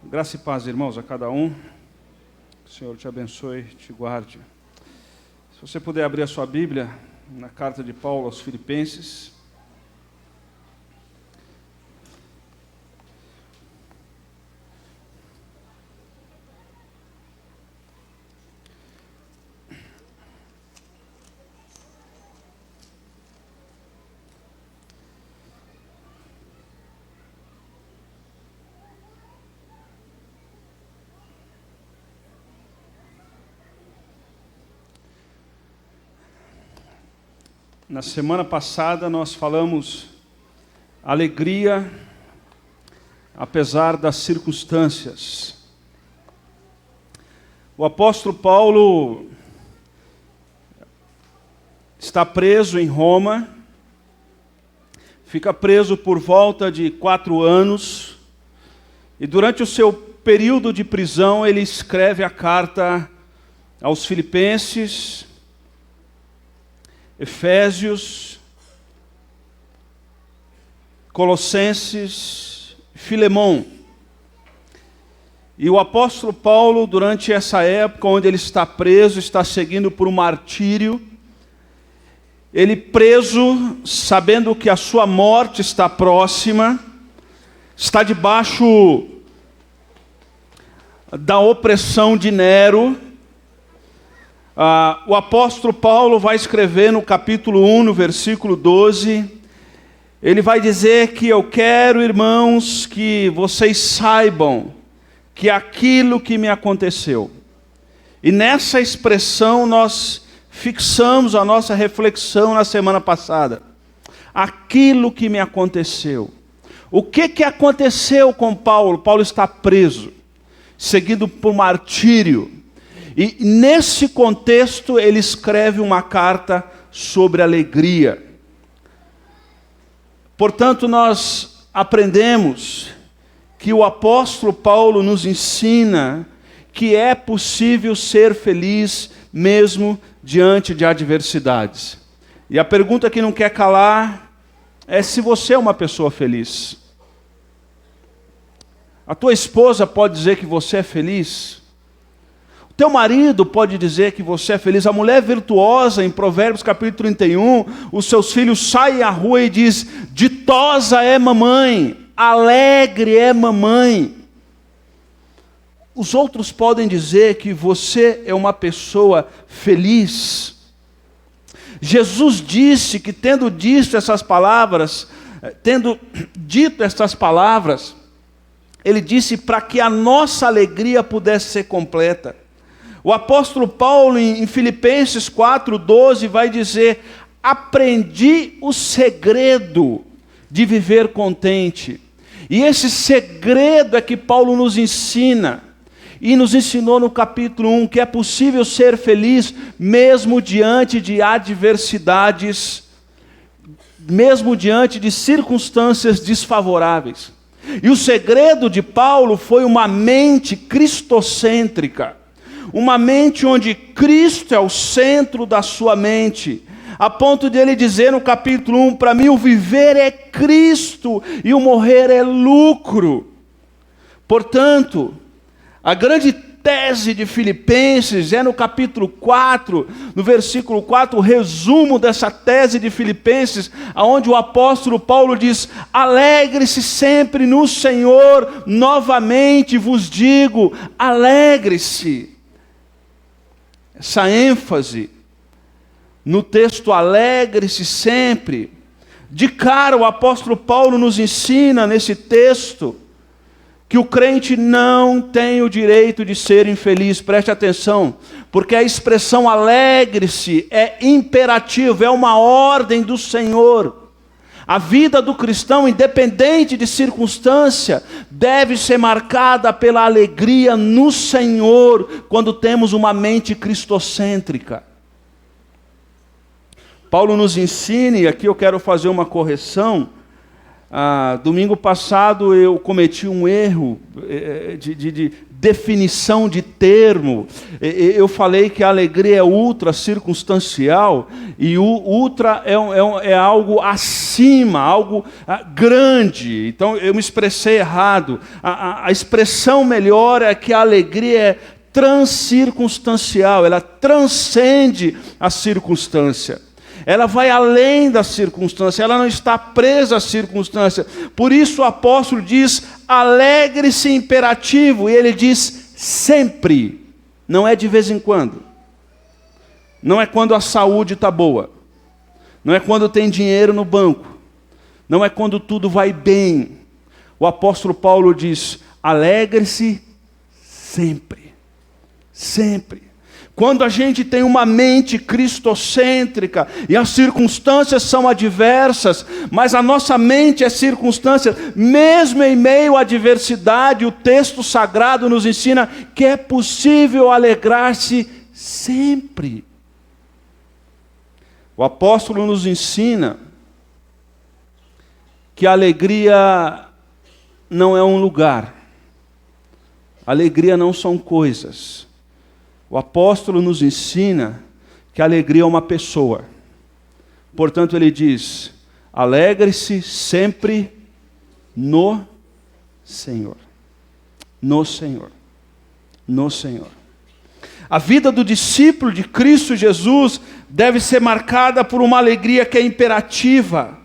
Graça e paz, irmãos, a cada um. Que o Senhor te abençoe, te guarde. Se você puder abrir a sua Bíblia na carta de Paulo aos Filipenses. Na semana passada nós falamos alegria apesar das circunstâncias. O apóstolo Paulo está preso em Roma, fica preso por volta de 4 anos, e durante o seu período de prisão ele escreve a carta aos Filipenses, Efésios, Colossenses, Filemão. E o apóstolo Paulo, durante essa época onde ele está preso, está seguindo por um martírio, ele preso, sabendo que a sua morte está próxima, está debaixo da opressão de Nero. O apóstolo Paulo vai escrever no capítulo 1, no versículo 12, ele vai dizer que eu quero, irmãos, que vocês saibam que aquilo que me aconteceu. E nessa expressão nós fixamos a nossa reflexão na semana passada. Aquilo que me aconteceu. O que aconteceu com Paulo? Paulo está preso, seguido por martírio. E nesse contexto ele escreve uma carta sobre alegria. Portanto, nós aprendemos que o apóstolo Paulo nos ensina que é possível ser feliz mesmo diante de adversidades. E a pergunta que não quer calar é se você é uma pessoa feliz. A tua esposa pode dizer que você é feliz? Teu marido pode dizer que você é feliz. A mulher virtuosa, em Provérbios capítulo 31, os seus filhos saem à rua e diz: ditosa é mamãe, alegre é mamãe. Os outros podem dizer que você é uma pessoa feliz. Jesus disse que tendo dito essas palavras, ele disse para que a nossa alegria pudesse ser completa. O apóstolo Paulo, em Filipenses 4:12, vai dizer: aprendi o segredo de viver contente. E esse segredo é que Paulo nos ensina, e nos ensinou no capítulo 1, que é possível ser feliz mesmo diante de adversidades, mesmo diante de circunstâncias desfavoráveis. E o segredo de Paulo foi uma mente cristocêntrica. Uma mente onde Cristo é o centro da sua mente, a ponto de ele dizer no capítulo 1, para mim o viver é Cristo e o morrer é lucro. Portanto, a grande tese de Filipenses é no capítulo 4, no versículo 4, o resumo dessa tese de Filipenses, onde o apóstolo Paulo diz: alegre-se sempre no Senhor, novamente vos digo, alegre-se. Essa ênfase no texto alegre-se sempre. De cara, o apóstolo Paulo nos ensina nesse texto que o crente não tem o direito de ser infeliz. Preste atenção, porque a expressão alegre-se é imperativo, é uma ordem do Senhor. A vida do cristão, independente de circunstância, deve ser marcada pela alegria no Senhor, quando temos uma mente cristocêntrica. Paulo nos ensina, e aqui eu quero fazer uma correção. Domingo passado eu cometi um erro de definição de termo. Eu falei que a alegria é ultra circunstancial, e o ultra é algo acima, algo grande. Então eu me expressei errado. A expressão melhor é que a alegria é transcircunstancial, ela transcende a circunstância. Ela vai além da circunstância, ela não está presa à circunstância. Por isso o apóstolo diz, alegre-se imperativo, e ele diz sempre, não é de vez em quando. Não é quando a saúde está boa, não é quando tem dinheiro no banco, não é quando tudo vai bem. O apóstolo Paulo diz, alegre-se sempre, sempre. Quando a gente tem uma mente cristocêntrica e as circunstâncias são adversas, mas a nossa mente é circunstância, mesmo em meio à adversidade, o texto sagrado nos ensina que é possível alegrar-se sempre. O apóstolo nos ensina que a alegria não é um lugar, a alegria não são coisas. O apóstolo nos ensina que a alegria é uma pessoa. Portanto, ele diz, alegre-se sempre no Senhor. No Senhor. No Senhor. A vida do discípulo de Cristo Jesus deve ser marcada por uma alegria que é imperativa,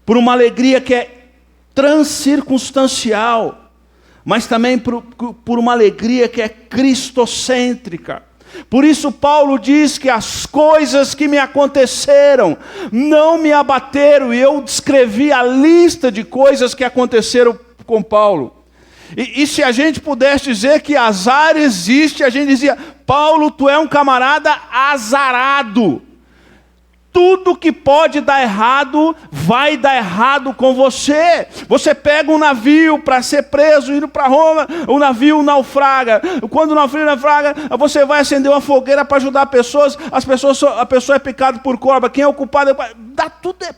por uma alegria que é transcircunstancial, mas também por uma alegria que é cristocêntrica. Por isso Paulo diz que as coisas que me aconteceram não me abateram, e eu descrevi a lista de coisas que aconteceram com Paulo. E se a gente pudesse dizer que azar existe, a gente dizia, Paulo, tu é um camarada azarado. Tudo que pode dar errado, vai dar errado com você. Você pega um navio para ser preso, indo para Roma, o navio naufraga. Quando o navio naufraga, você vai acender uma fogueira para ajudar pessoas, a pessoa é picada por cobra. Quem é o culpado?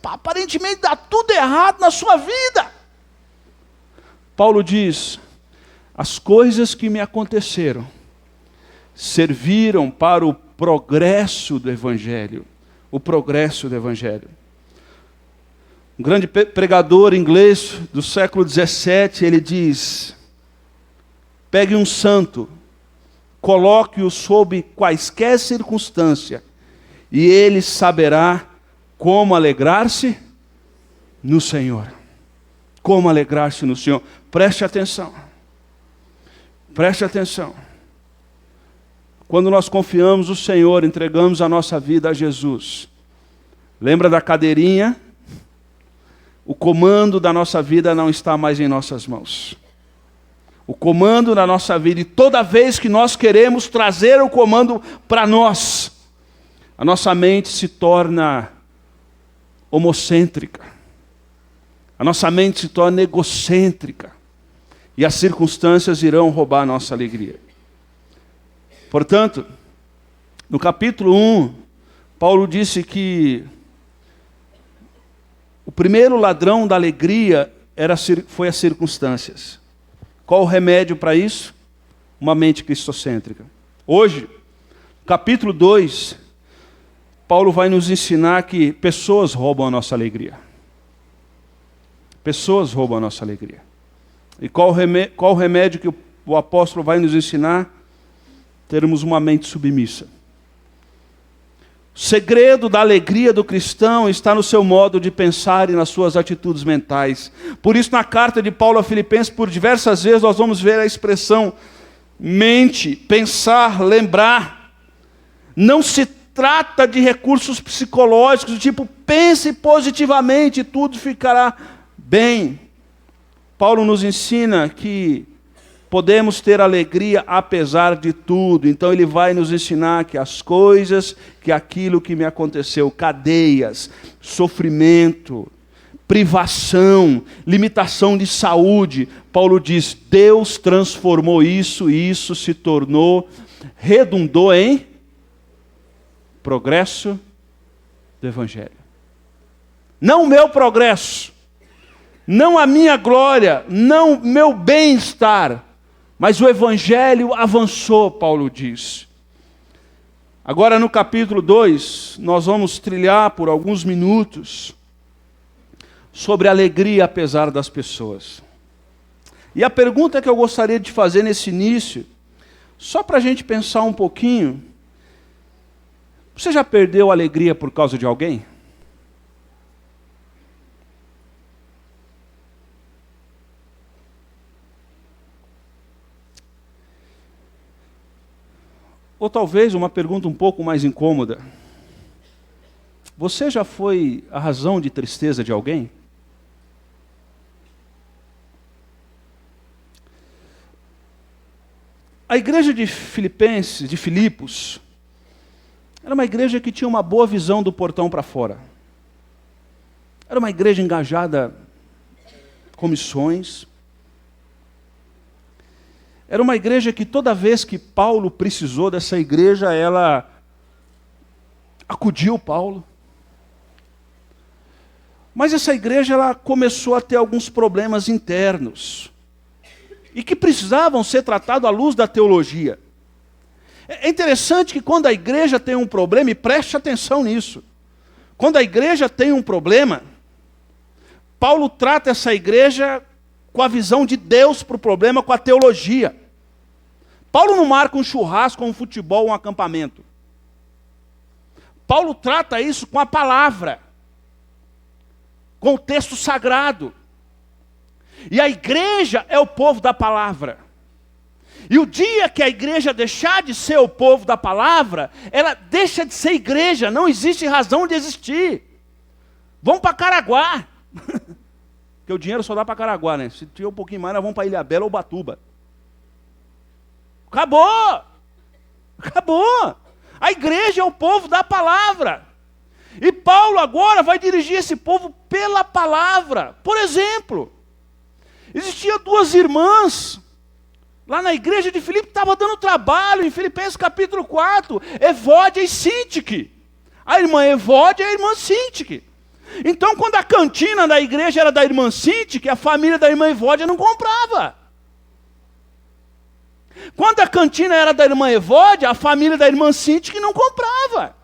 Aparentemente dá tudo errado na sua vida. Paulo diz, as coisas que me aconteceram serviram para o progresso do Evangelho. O progresso do Evangelho. Um grande pregador inglês do século XVII, ele diz, pegue um santo, coloque-o sob quaisquer circunstância, e ele saberá como alegrar-se no Senhor. Como alegrar-se no Senhor. Preste atenção. Preste atenção. Quando nós confiamos no Senhor, entregamos a nossa vida a Jesus. Lembra da cadeirinha? O comando da nossa vida não está mais em nossas mãos. O comando da nossa vida, e toda vez que nós queremos trazer o comando para nós, a nossa mente se torna homocêntrica. A nossa mente se torna egocêntrica. E as circunstâncias irão roubar a nossa alegria. Portanto, no capítulo 1, Paulo disse que o primeiro ladrão da alegria foi as circunstâncias. Qual o remédio para isso? Uma mente cristocêntrica. Hoje, capítulo 2, Paulo vai nos ensinar que pessoas roubam a nossa alegria. Pessoas roubam a nossa alegria. E qual o remédio que o apóstolo vai nos ensinar? Termos uma mente submissa. O segredo da alegria do cristão está no seu modo de pensar e nas suas atitudes mentais. Por isso, na carta de Paulo a Filipenses, por diversas vezes, nós vamos ver a expressão mente, pensar, lembrar. Não se trata de recursos psicológicos, do tipo, pense positivamente e tudo ficará bem. Paulo nos ensina que podemos ter alegria apesar de tudo. Então ele vai nos ensinar que as coisas, que aquilo que me aconteceu, cadeias, sofrimento, privação, limitação de saúde, Paulo diz, Deus transformou isso e isso se tornou, redundou em progresso do Evangelho. Não o meu progresso, não a minha glória, não o meu bem-estar, Mas o evangelho avançou, Paulo diz. Agora no capítulo 2, nós vamos trilhar por alguns minutos sobre a alegria apesar das pessoas. E a pergunta que eu gostaria de fazer nesse início, só para a gente pensar um pouquinho: você já perdeu a alegria por causa de alguém? Ou talvez uma pergunta um pouco mais incômoda: você já foi a razão de tristeza de alguém? A igreja de Filipenses, de Filipos, era uma igreja que tinha uma boa visão do portão para fora. Era uma igreja engajada com missões. Era uma igreja que toda vez que Paulo precisou dessa igreja, ela acudiu Paulo. Mas essa igreja ela começou a ter alguns problemas internos, e que precisavam ser tratados à luz da teologia. É interessante que quando a igreja tem um problema, e preste atenção nisso, quando a igreja tem um problema, Paulo trata essa igreja com a visão de Deus para o problema, com a teologia. Paulo não marca um churrasco, um futebol, um acampamento. Paulo trata isso com a palavra, com o texto sagrado. E a igreja é o povo da palavra. E o dia que a igreja deixar de ser o povo da palavra, ela deixa de ser igreja, não existe razão de existir. Vamos para Caraguá. Porque o dinheiro só dá para Caraguá, né? Se tiver um pouquinho mais, nós vamos para Ilhabela ou Ubatuba. Acabou! Acabou! A igreja é o povo da palavra. E Paulo agora vai dirigir esse povo pela palavra. Por exemplo, existiam duas irmãs lá na igreja de Filipe, que estavam dando trabalho, em Filipenses capítulo 4, Evódia e Sintique. A irmã Evódia e a irmã Sintique. Então, quando a cantina da igreja era da irmã Sintique, a família da irmã Evódia não comprava. Quando a cantina era da irmã Evódia, a família da irmã Sintique não comprava.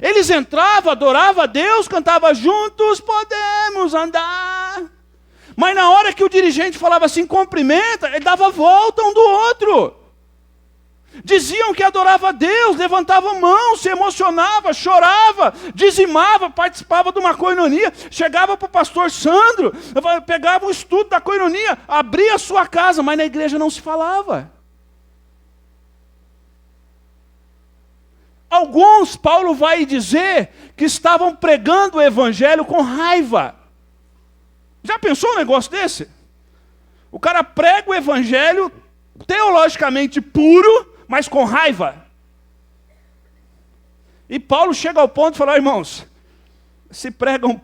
Eles entravam, adoravam a Deus, cantavam juntos, podemos andar. Mas na hora que o dirigente falava assim, cumprimenta, ele dava volta um do outro. Diziam que adorava a Deus, levantava a mão, se emocionava, chorava, dizimava, participava de uma coinonia, chegava para o pastor Sandro, pegava o estudo da coinonia, abria a sua casa, mas na igreja não se falava. Alguns, Paulo vai dizer, que estavam pregando o evangelho com raiva. Já pensou um negócio desse? O cara prega o evangelho teologicamente puro, mas com raiva. E Paulo chega ao ponto de falar, irmãos, se pregam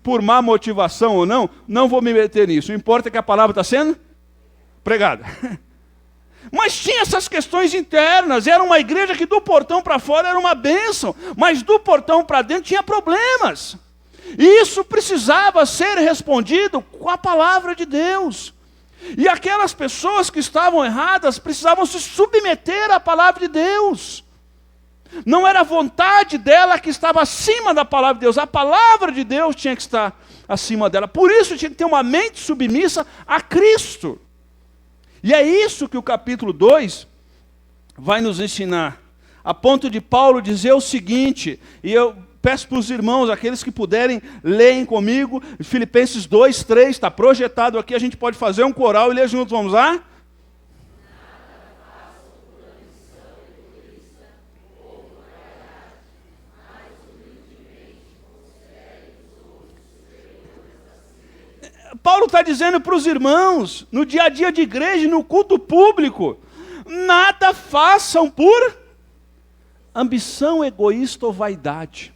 por má motivação ou não, não vou me meter nisso. O que importa é que a palavra está sendo pregada. Mas tinha essas questões internas. Era uma igreja que do portão para fora era uma bênção, mas do portão para dentro tinha problemas. E isso precisava ser respondido com a palavra de Deus. E aquelas pessoas que estavam erradas precisavam se submeter à palavra de Deus. Não era a vontade dela que estava acima da palavra de Deus. A palavra de Deus tinha que estar acima dela. Por isso tinha que ter uma mente submissa a Cristo. E é isso que o capítulo 2 vai nos ensinar. A ponto de Paulo dizer o seguinte, e eu peço para os irmãos, aqueles que puderem, leem comigo, Filipenses 2, 3, está projetado aqui, a gente pode fazer um coral e ler juntos, vamos lá? Paulo está dizendo para os irmãos, no dia a dia de igreja, no culto público, nada façam por ambição egoísta ou vaidade.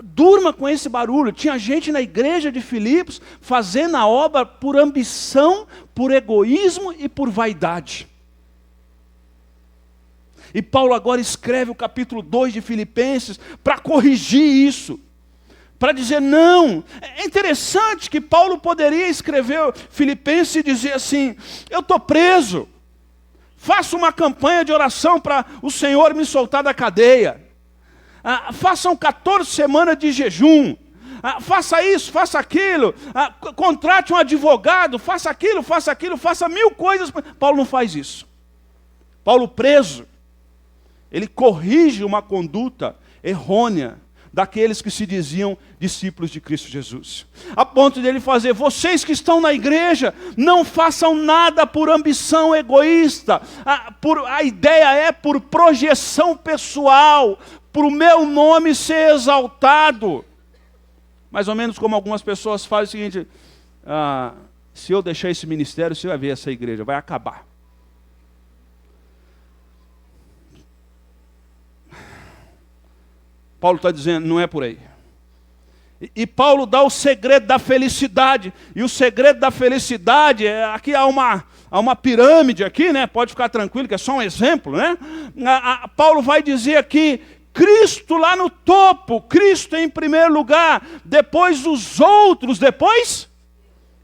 Durma com esse barulho. Tinha gente na igreja de Filipos fazendo a obra por ambição, por egoísmo e por vaidade. E Paulo agora escreve o capítulo 2 de Filipenses para corrigir isso. para dizer não. É interessante que Paulo poderia escrever Filipenses e dizer assim: eu estou preso, faça uma campanha de oração para o Senhor me soltar da cadeia. Façam 14 semanas de jejum. Faça isso, faça aquilo. Contrate um advogado, faça aquilo, faça 1000 coisas. Paulo não faz isso. Paulo preso, ele corrige uma conduta errônea daqueles que se diziam discípulos de Cristo Jesus. A ponto de ele fazer: vocês que estão na igreja, não façam nada por ambição egoísta. A ideia é por projeção pessoal, para o meu nome ser exaltado. Mais ou menos como algumas pessoas fazem o seguinte: se eu deixar esse ministério, você vai ver essa igreja, vai acabar. Paulo está dizendo, não é por aí. E Paulo dá o segredo da felicidade. E o segredo da felicidade, aqui há uma pirâmide aqui, né? Pode ficar tranquilo que é só um exemplo, né? Paulo vai dizer aqui: Cristo lá no topo, Cristo em primeiro lugar, depois os outros, depois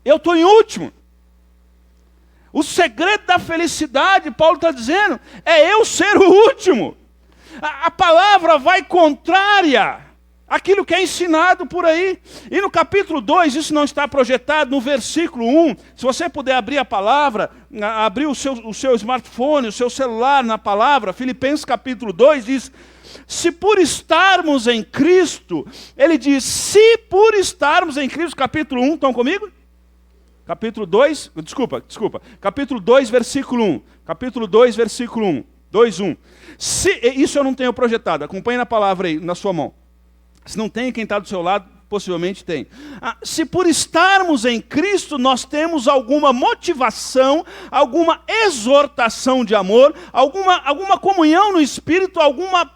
eu estou em último. O segredo da felicidade, Paulo está dizendo, é eu ser o último. A palavra vai contrária àquilo que é ensinado por aí. E no capítulo 2, isso não está projetado, no versículo 1, se você puder abrir a palavra, abrir o seu smartphone, o seu celular na palavra, Filipenses capítulo 2 diz: se por estarmos em Cristo, ele diz, se por estarmos em Cristo, capítulo 1, estão comigo? Capítulo 2, desculpa, capítulo 2, versículo 1, capítulo 2, versículo 1, 2:1. Isso eu não tenho projetado, acompanhe na palavra aí, na sua mão. Se não tem, quem está do seu lado, possivelmente tem. Se por estarmos em Cristo, nós temos alguma motivação, alguma exortação de amor, alguma comunhão no Espírito, alguma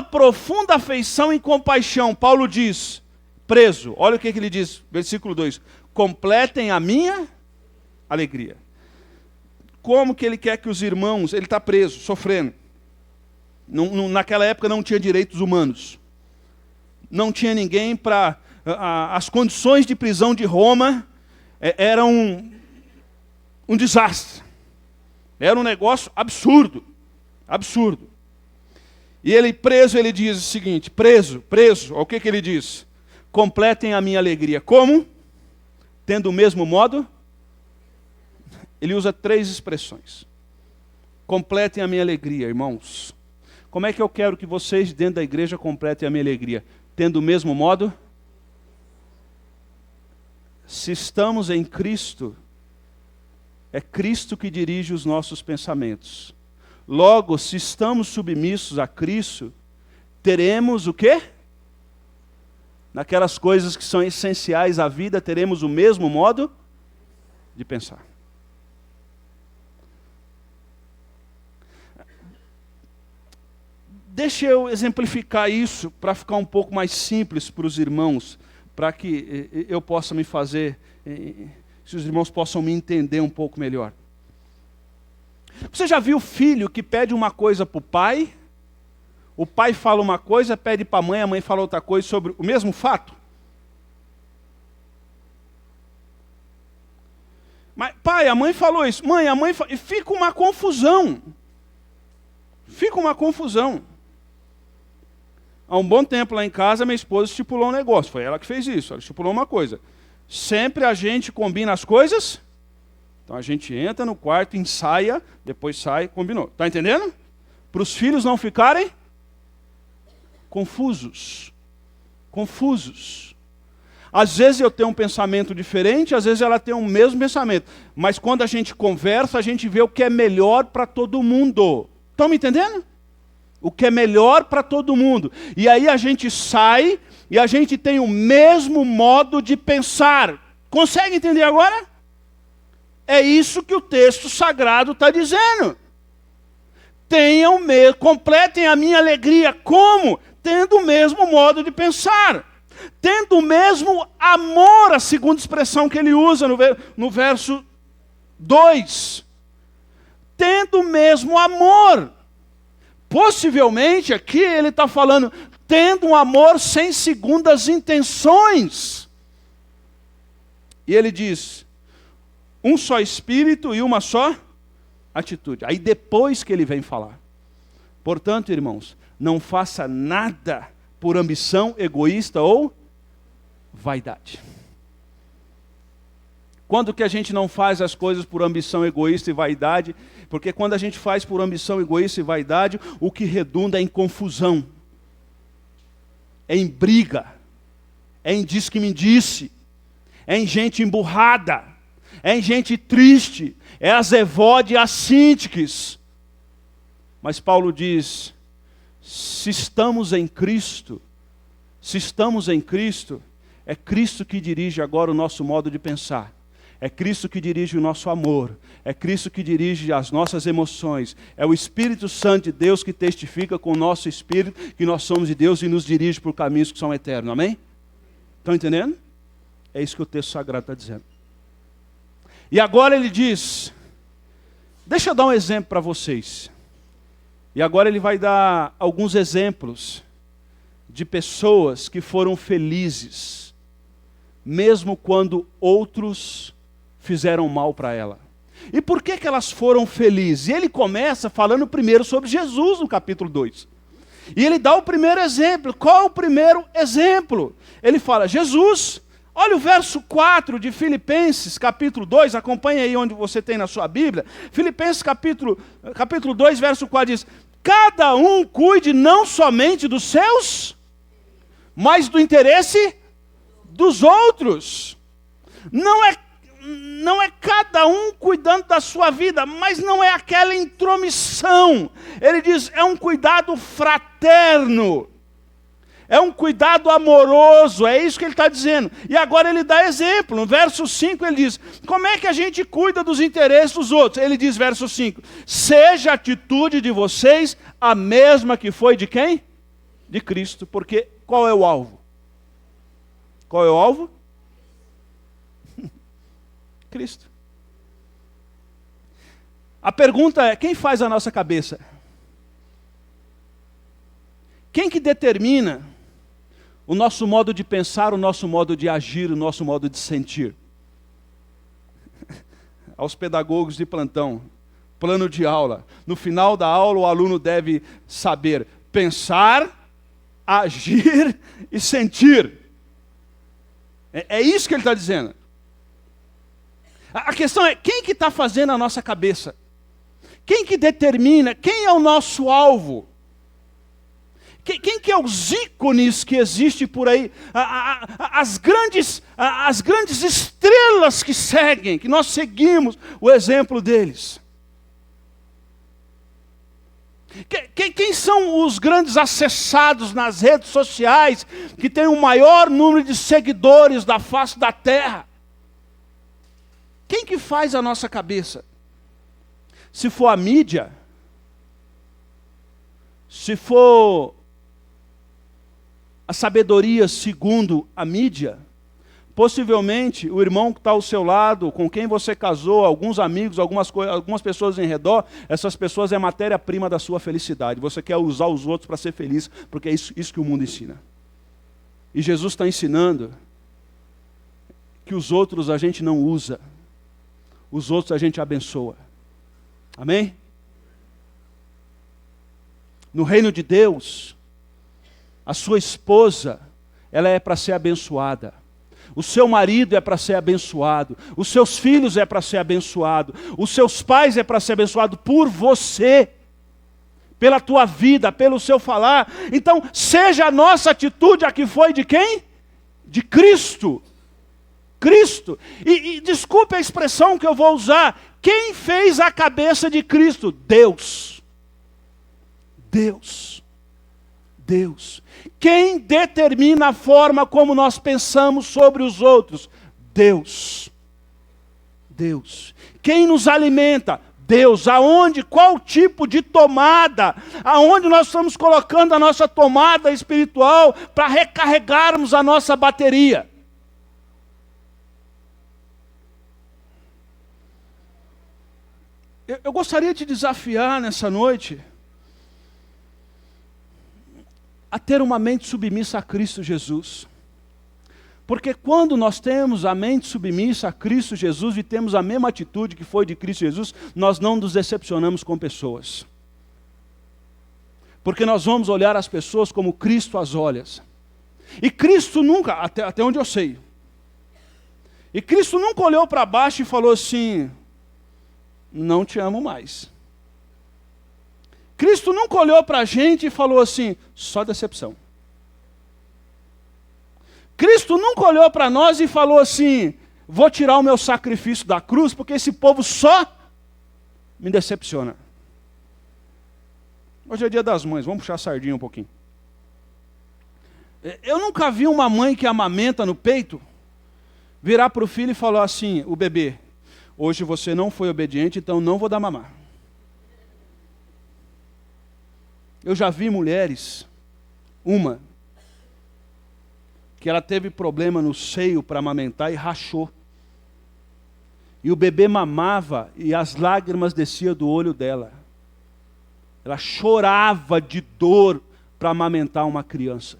profunda afeição e compaixão. Paulo diz, preso, olha o que ele diz, versículo 2, completem a minha alegria. Como que ele quer que os irmãos, ele está preso, sofrendo. Naquela época não tinha direitos humanos. Não tinha ninguém para... As condições de prisão de Roma eram um desastre. Era um negócio absurdo. Absurdo. E ele preso, ele diz o seguinte, preso, o que ele diz? Completem a minha alegria. Como? Tendo o mesmo modo... Ele usa 3 expressões. Completem a minha alegria, irmãos. Como é que eu quero que vocês dentro da igreja completem a minha alegria? Tendo o mesmo modo? Se estamos em Cristo, é Cristo que dirige os nossos pensamentos. Logo, se estamos submissos a Cristo, teremos o quê? Naquelas coisas que são essenciais à vida, teremos o mesmo modo de pensar. Deixa eu exemplificar isso para ficar um pouco mais simples para os irmãos, para que eu possa me fazer, se os irmãos possam me entender um pouco melhor. Você já viu filho que pede uma coisa para o pai fala uma coisa, pede para a mãe fala outra coisa sobre o mesmo fato? Mas, pai, a mãe falou isso, e fica uma confusão. Há um bom tempo lá em casa, minha esposa estipulou um negócio. Foi ela que fez isso, ela estipulou uma coisa. Sempre a gente combina as coisas. Então a gente entra no quarto, ensaia, depois sai, combinou. Está entendendo? Para os filhos não ficarem confusos. Às vezes eu tenho um pensamento diferente, às vezes ela tem o mesmo pensamento. Mas quando a gente conversa, a gente vê o que é melhor para todo mundo. Estão me entendendo? O que é melhor para todo mundo. E aí a gente sai e a gente tem o mesmo modo de pensar. Consegue entender agora? É isso que o texto sagrado está dizendo. Completem a minha alegria. Como? Tendo o mesmo modo de pensar. Tendo o mesmo amor, a segunda expressão que ele usa no verso 2. Tendo o mesmo amor. Possivelmente aqui ele está falando, tendo um amor sem segundas intenções. E ele diz, um só espírito e uma só atitude. Aí depois que ele vem falar. Portanto, irmãos, não faça nada por ambição egoísta ou vaidade. Quando que a gente não faz as coisas por ambição egoísta e vaidade? Porque quando a gente faz por ambição egoísta e vaidade, o que redunda é em confusão, é em briga, é em diz-que-me-disse, é em gente emburrada, é em gente triste, é as evode e as síntiques. Mas Paulo diz, se estamos em Cristo, é Cristo que dirige agora o nosso modo de pensar. É Cristo que dirige o nosso amor. É Cristo que dirige as nossas emoções. É o Espírito Santo de Deus que testifica com o nosso espírito que nós somos de Deus e nos dirige por caminhos que são eternos. Amém? Estão entendendo? É isso que o texto sagrado está dizendo. E agora ele diz, deixa eu dar um exemplo para vocês. E agora ele vai dar alguns exemplos de pessoas que foram felizes, mesmo quando outros fizeram mal para ela. E por que elas foram felizes? E ele começa falando primeiro sobre Jesus no capítulo 2. E ele dá o primeiro exemplo. Qual é o primeiro exemplo? Ele fala, Jesus, olha o verso 4 de Filipenses, capítulo 2, acompanha aí onde você tem na sua Bíblia. Filipenses capítulo 2, verso 4 diz, cada um cuide não somente dos seus, mas do interesse dos outros. Não é cada um cuidando da sua vida, mas não é aquela intromissão. Ele diz, é um cuidado fraterno, é um cuidado amoroso, é isso que ele está dizendo. E agora ele dá exemplo, no verso 5 ele diz, como é que a gente cuida dos interesses dos outros? Ele diz, verso 5, seja a atitude de vocês a mesma que foi de quem? De Cristo, porque qual é o alvo? Qual é o alvo? Cristo. A pergunta é, quem faz a nossa cabeça? Quem que determina o nosso modo de pensar, o nosso modo de agir, o nosso modo de sentir? Aos pedagogos de plantão, plano de aula. No final da aula, o aluno deve saber pensar, agir e sentir. É isso que ele está dizendo. A questão é, quem que está fazendo a nossa cabeça? Quem que determina? Quem é o nosso alvo? Quem que é os ícones que existem por aí? As grandes estrelas que seguem, que nós seguimos o exemplo deles. Quem são os grandes acessados nas redes sociais, que têm o maior número de seguidores da face da terra? Quem que faz a nossa cabeça? Se for a mídia, se for a sabedoria segundo a mídia, possivelmente o irmão que está ao seu lado, com quem você casou, alguns amigos, algumas pessoas em redor, essas pessoas é matéria-prima da sua felicidade. Você quer usar os outros para ser feliz, porque é isso que o mundo ensina. E Jesus está ensinando que os outros a gente não usa, os outros a gente abençoa. Amém? No reino de Deus, a sua esposa, ela é para ser abençoada. O seu marido é para ser abençoado. Os seus filhos é para ser abençoado. Os seus pais é para ser abençoado por você. Pela tua vida, pelo seu falar. Então, seja a nossa atitude a que foi de quem? De Cristo. Cristo. E desculpe a expressão que eu vou usar. Quem fez a cabeça de Cristo? Deus. Deus. Deus. Quem determina a forma como nós pensamos sobre os outros? Deus. Deus. Quem nos alimenta? Deus. Aonde? Qual tipo de tomada? Aonde nós estamos colocando a nossa tomada espiritual para recarregarmos a nossa bateria? Eu gostaria de desafiar nessa noite a ter uma mente submissa a Cristo Jesus. Porque quando nós temos a mente submissa a Cristo Jesus e temos a mesma atitude que foi de Cristo Jesus, nós não nos decepcionamos com pessoas. Porque nós vamos olhar as pessoas como Cristo as olha. E Cristo nunca, até onde eu sei, e Cristo nunca olhou para baixo e falou assim, não te amo mais. Cristo nunca olhou para a gente e falou assim, só decepção. Cristo nunca olhou para nós e falou assim, vou tirar o meu sacrifício da cruz, porque esse povo só me decepciona. Hoje é dia das mães, vamos puxar a sardinha um pouquinho. Eu nunca vi uma mãe que amamenta no peito, virar para o filho e falar assim, o bebê, hoje você não foi obediente, então não vou dar mamar. Eu já vi mulheres, uma, que ela teve problema no seio para amamentar e rachou. E o bebê mamava e as lágrimas desciam do olho dela. Ela chorava de dor para amamentar uma criança.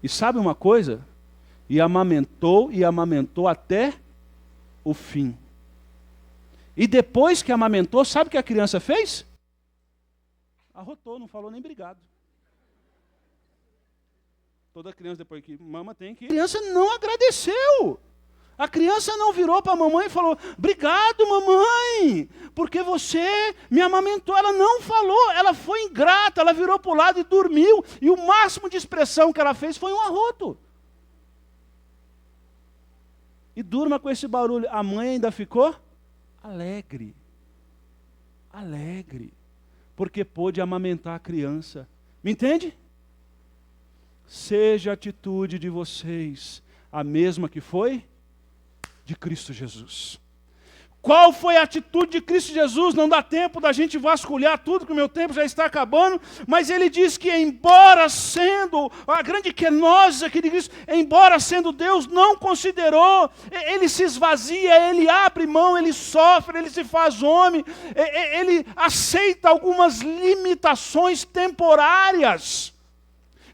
E sabe uma coisa? E amamentou até o fim. E depois que amamentou, sabe o que a criança fez? Arrotou, não falou nem obrigado. Toda criança depois que mama tem que... A criança não agradeceu. A criança não virou para a mamãe e falou, obrigado mamãe, porque você me amamentou. Ela não falou, ela foi ingrata, ela virou para o lado e dormiu. E o máximo de expressão que ela fez foi um arroto. E durma com esse barulho. A mãe ainda ficou alegre. Alegre. Porque pôde amamentar a criança. Me entende? Seja a atitude de vocês a mesma que foi de Cristo Jesus. Qual foi a atitude de Cristo Jesus? Não dá tempo da gente vasculhar tudo, que o meu tempo já está acabando, mas ele diz que embora sendo a grande kenosis aqui de Cristo, embora sendo Deus, não considerou, ele se esvazia, ele abre mão, ele sofre, ele se faz homem, ele aceita algumas limitações temporárias.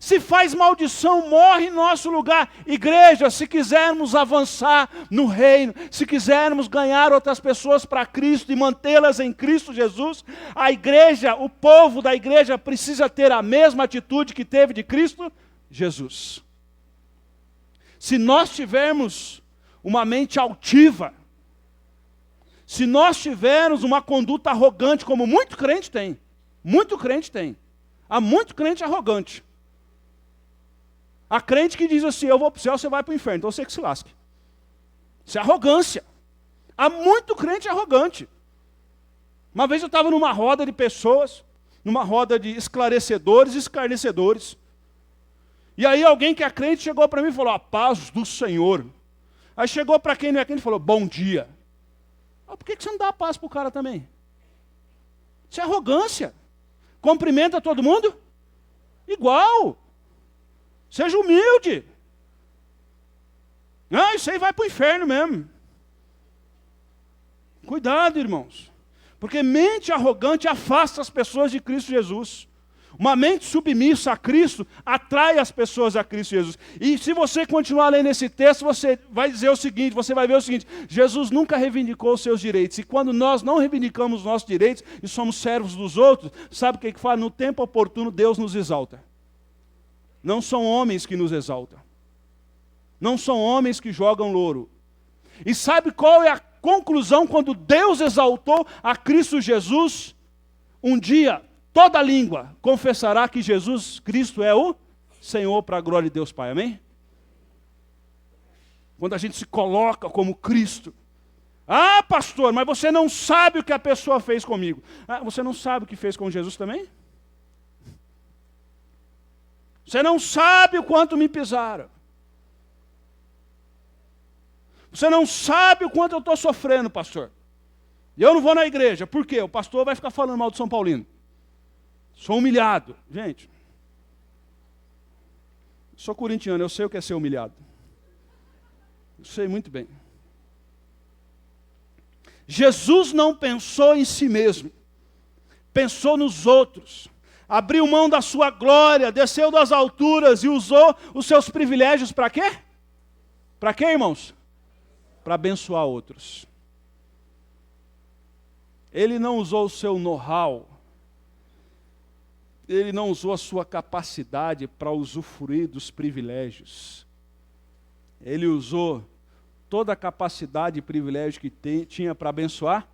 Se faz maldição, morre em nosso lugar. Igreja, se quisermos avançar no reino, se quisermos ganhar outras pessoas para Cristo e mantê-las em Cristo Jesus, a igreja, o povo da igreja precisa ter a mesma atitude que teve de Cristo Jesus. Se nós tivermos uma mente altiva, se nós tivermos uma conduta arrogante, como muito crente tem, há muito crente arrogante. Há crente que diz assim, eu vou para o céu, você vai para o inferno, então você que se lasque. Isso é arrogância. Há muito crente arrogante. Uma vez eu estava numa roda de pessoas, numa roda de esclarecedores e escarnecedores. E aí alguém que é crente chegou para mim e falou, a paz do Senhor. Aí chegou para quem não é crente e falou, bom dia. Por que você não dá a paz para o cara também? Isso é arrogância. Cumprimenta todo mundo? Igual. Seja humilde. Isso aí vai para o inferno mesmo. Cuidado, irmãos. Porque mente arrogante afasta as pessoas de Cristo Jesus. Uma mente submissa a Cristo atrai as pessoas a Cristo Jesus. E se você continuar lendo esse texto, você vai dizer o seguinte, você vai ver o seguinte, Jesus nunca reivindicou os seus direitos. E quando nós não reivindicamos os nossos direitos e somos servos dos outros, sabe o que faz? No tempo oportuno, Deus nos exalta. Não são homens que nos exaltam. Não são homens que jogam louro. E sabe qual é a conclusão quando Deus exaltou a Cristo Jesus? Um dia, toda língua confessará que Jesus Cristo é o Senhor para a glória de Deus Pai. Amém? Quando a gente se coloca como Cristo. Ah, pastor, mas você não sabe o que a pessoa fez comigo. Você não sabe o que fez com Jesus também? Você não sabe o quanto me pisaram. Você não sabe o quanto eu estou sofrendo, pastor. E eu não vou na igreja. Por quê? O pastor vai ficar falando mal do São Paulino. Sou humilhado. Gente, sou corintiano, eu sei o que é ser humilhado. Eu sei muito bem. Jesus não pensou em si mesmo. Pensou nos outros. abriu mão da sua glória, desceu das alturas e usou os seus privilégios para quê? Para quê, irmãos? Para abençoar outros. Ele não usou o seu know-how, ele não usou a sua capacidade para usufruir dos privilégios. Ele usou toda a capacidade e privilégio que tinha para abençoar.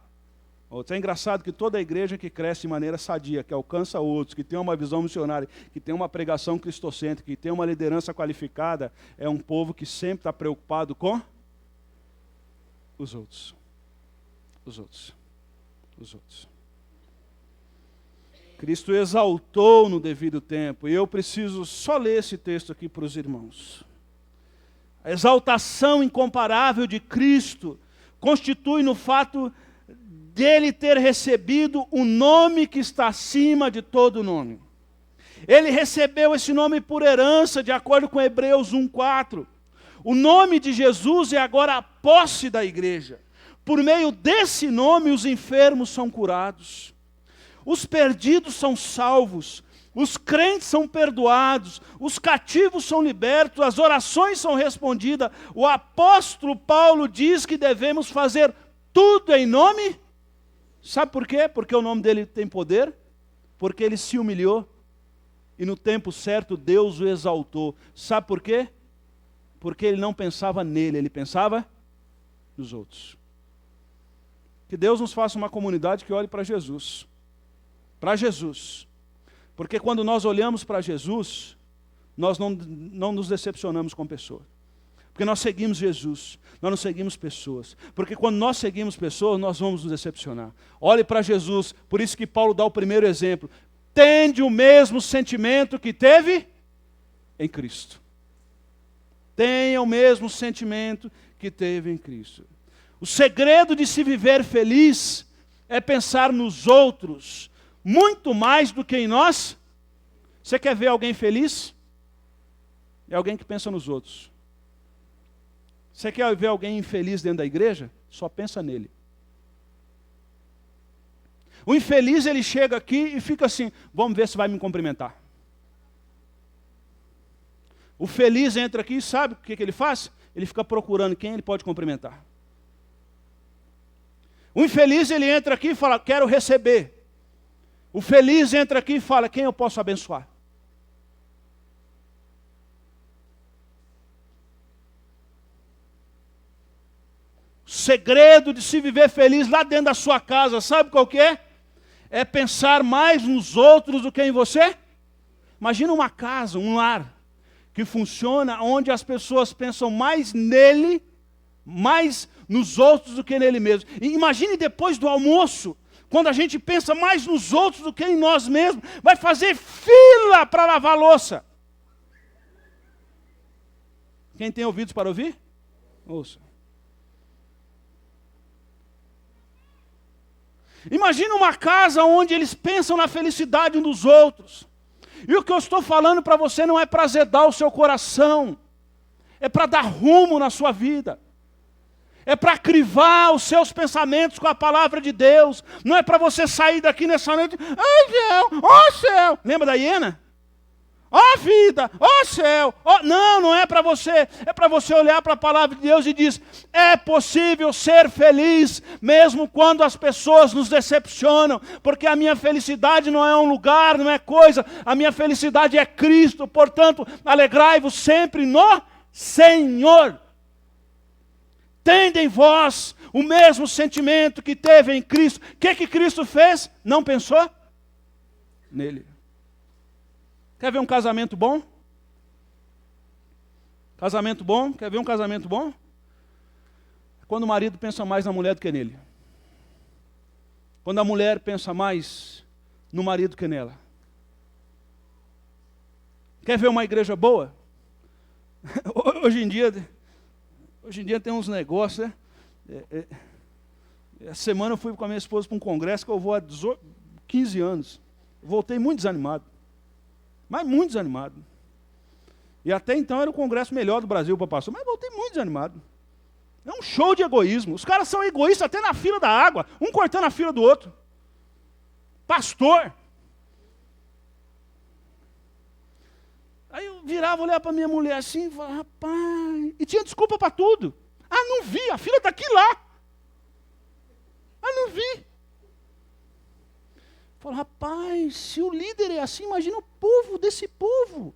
É engraçado que toda a igreja que cresce de maneira sadia, que alcança outros, que tem uma visão missionária, que tem uma pregação cristocêntrica, que tem uma liderança qualificada, é um povo que sempre está preocupado com os outros. Os outros. Os outros. Cristo exaltou no devido tempo, e eu preciso só ler esse texto aqui para os irmãos. A exaltação incomparável de Cristo constitui no fato dele ter recebido o nome que está acima de todo nome. Ele recebeu esse nome por herança, de acordo com Hebreus 1:4. O nome de Jesus é agora a posse da igreja. Por meio desse nome, os enfermos são curados, os perdidos são salvos, os crentes são perdoados, os cativos são libertos, as orações são respondidas. O apóstolo Paulo diz que devemos fazer tudo em nome. Sabe por quê? Porque o nome dele tem poder, porque ele se humilhou e no tempo certo Deus o exaltou. Sabe por quê? Porque ele não pensava nele, ele pensava nos outros. Que Deus nos faça uma comunidade que olhe para Jesus. Para Jesus. Porque quando nós olhamos para Jesus, nós não nos decepcionamos com pessoas. Porque nós seguimos Jesus, nós não seguimos pessoas. Porque quando nós seguimos pessoas, nós vamos nos decepcionar. Olhe para Jesus, por isso que Paulo dá o primeiro exemplo. Tende o mesmo sentimento que teve em Cristo. Tenha o mesmo sentimento que teve em Cristo. O segredo de se viver feliz é pensar nos outros, muito mais do que em nós. Você quer ver alguém feliz? É alguém que pensa nos outros. Você quer ver alguém infeliz dentro da igreja? Só pensa nele. O infeliz, ele chega aqui e fica assim, vamos ver se vai me cumprimentar. O feliz entra aqui e sabe o que ele faz? Ele fica procurando quem ele pode cumprimentar. O infeliz, ele entra aqui e fala, quero receber. O feliz entra aqui e fala, quem eu posso abençoar? O segredo de se viver feliz lá dentro da sua casa, sabe qual que é? É pensar mais nos outros do que em você. Imagina uma casa, um lar, que funciona onde as pessoas pensam mais nele, mais nos outros do que nele mesmo. E imagine depois do almoço, quando a gente pensa mais nos outros do que em nós mesmos, vai fazer fila para lavar a louça. Quem tem ouvidos para ouvir? Ouça. Imagina uma casa onde eles pensam na felicidade uns dos outros. E o que eu estou falando para você não é para azedar o seu coração, é para dar rumo na sua vida. É para crivar os seus pensamentos com a palavra de Deus. Não é para você sair daqui nessa noite, ai céu, ó céu. Lembra da hiena? Ó vida, ó céu. Não é para você. É para você olhar para a palavra de Deus e dizer, é possível ser feliz, mesmo quando as pessoas nos decepcionam. Porque a minha felicidade não é um lugar, não é coisa. A minha felicidade é Cristo. Portanto, alegrai-vos sempre no Senhor. Tende em vós o mesmo sentimento que teve em Cristo. O que Cristo fez? Não pensou nele. Quer ver um casamento bom? Casamento bom? Quer ver um casamento bom? Quando o marido pensa mais na mulher do que nele. Quando a mulher pensa mais no marido que nela. Quer ver uma igreja boa? Hoje em dia tem uns negócios, né? Essa semana eu fui com a minha esposa para um congresso que eu vou há 15 anos. Voltei muito desanimado. Mas muito desanimado. E até então era o congresso melhor do Brasil para pastor, mas voltei muito desanimado. É um show de egoísmo. Os caras são egoístas até na fila da água, um cortando a fila do outro. Pastor. Aí eu virava, olhava para minha mulher assim, e falava, rapaz, e tinha desculpa para tudo. Ah, não vi, a filha está aqui lá. Ah, não vi. Falei, rapaz, se o líder é assim, imagina o povo desse povo.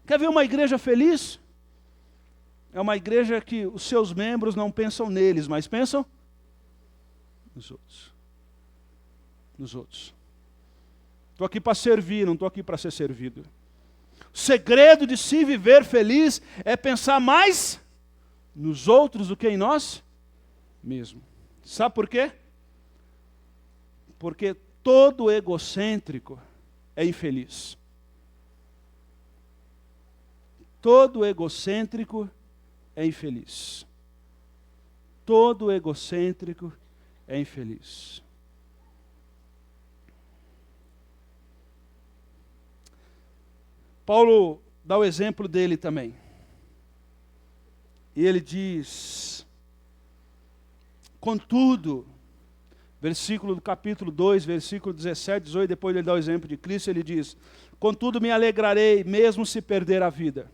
Quer ver uma igreja feliz? É uma igreja que os seus membros não pensam neles, mas pensam nos outros. Nos outros. Estou aqui para servir, não estou aqui para ser servido. O segredo de se viver feliz é pensar mais nos outros do que em nós mesmos. Sabe por quê? Porque todo egocêntrico é infeliz. Todo egocêntrico é infeliz. Todo egocêntrico é infeliz. Paulo dá o exemplo dele também. E ele diz, contudo, versículo do capítulo 2, versículo 17, 18, depois ele dá o exemplo de Cristo, ele diz, contudo me alegrarei, mesmo se perder a vida,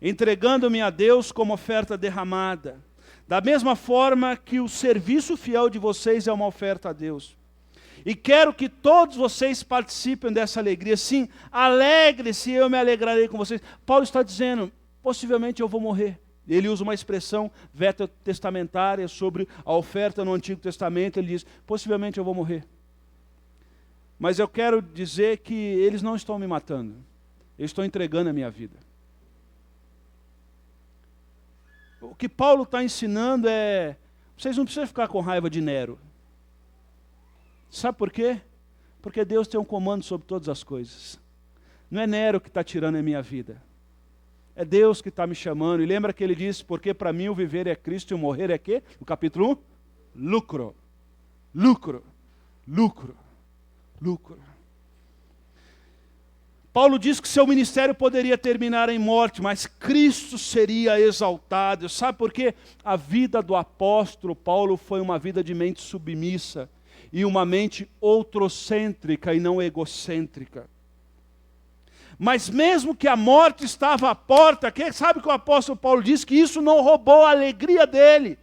entregando-me a Deus como oferta derramada, da mesma forma que o serviço fiel de vocês é uma oferta a Deus. E quero que todos vocês participem dessa alegria. Sim, alegre-se, eu me alegrarei com vocês. Paulo está dizendo, possivelmente eu vou morrer. Ele usa uma expressão veterotestamentária sobre a oferta no Antigo Testamento. Ele diz, possivelmente eu vou morrer. Mas eu quero dizer que eles não estão me matando. Eles estão entregando a minha vida. O que Paulo está ensinando é, vocês não precisam ficar com raiva de Nero. Sabe por quê? Porque Deus tem um comando sobre todas as coisas. Não é Nero que está tirando a minha vida. É Deus que está me chamando. E lembra que ele disse, porque para mim o viver é Cristo e o morrer é quê? No capítulo 1, lucro. Lucro. Lucro. Lucro. Paulo diz que seu ministério poderia terminar em morte, mas Cristo seria exaltado. Sabe por quê? A vida do apóstolo Paulo foi uma vida de mente submissa e uma mente outrocêntrica e não egocêntrica. Mas mesmo que a morte estava à porta, sabe que o apóstolo Paulo diz que isso não roubou a alegria dele.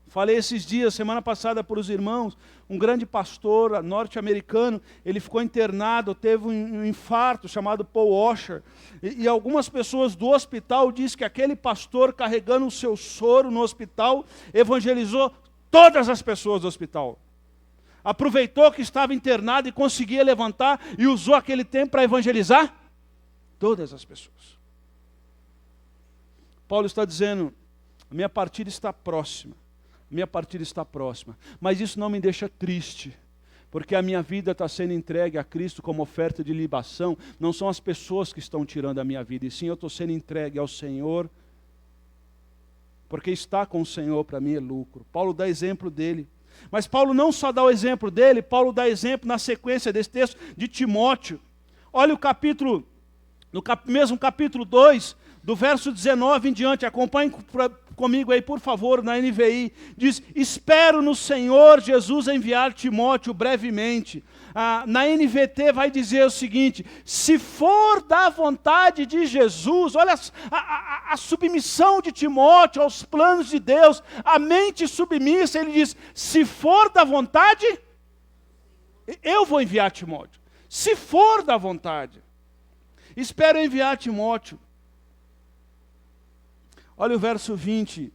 Falei esses dias, semana passada, para os irmãos, um grande pastor norte-americano, ele ficou internado, teve um infarto chamado Paul Washer, e algumas pessoas do hospital dizem que aquele pastor, carregando o seu soro no hospital, evangelizou todas as pessoas do hospital. Aproveitou que estava internado e conseguia levantar e usou aquele tempo para evangelizar todas as pessoas. Paulo está dizendo, a minha partida está próxima. Minha partida está próxima. Mas isso não me deixa triste, porque a minha vida está sendo entregue a Cristo como oferta de libação. Não são as pessoas que estão tirando a minha vida, e sim eu estou sendo entregue ao Senhor, porque estar com o Senhor para mim é lucro. Paulo dá exemplo dele. Mas Paulo não só dá o exemplo dele, Paulo dá exemplo na sequência desse texto de Timóteo. Olha o capítulo, mesmo capítulo 2, do verso 19 em diante, acompanhe comigo aí, por favor, na NVI, diz, espero no Senhor Jesus enviar Timóteo brevemente. Na NVT vai dizer o seguinte, se for da vontade de Jesus, olha a submissão de Timóteo aos planos de Deus, a mente submissa, ele diz, se for da vontade, eu vou enviar Timóteo. Se for da vontade, espero enviar Timóteo. Olha o verso 20,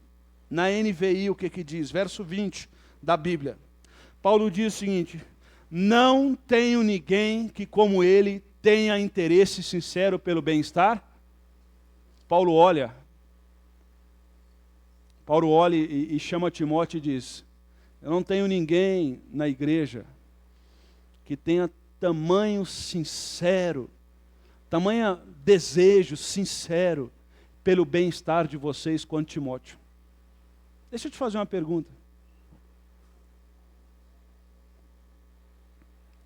na NVI, o que diz? Verso 20 da Bíblia. Paulo diz o seguinte, não tenho ninguém que como ele tenha interesse sincero pelo bem-estar. Paulo olha e chama Timóteo e diz, eu não tenho ninguém na igreja que tenha tamanho sincero, tamanho desejo sincero pelo bem-estar de vocês quanto Timóteo. Deixa eu te fazer uma pergunta.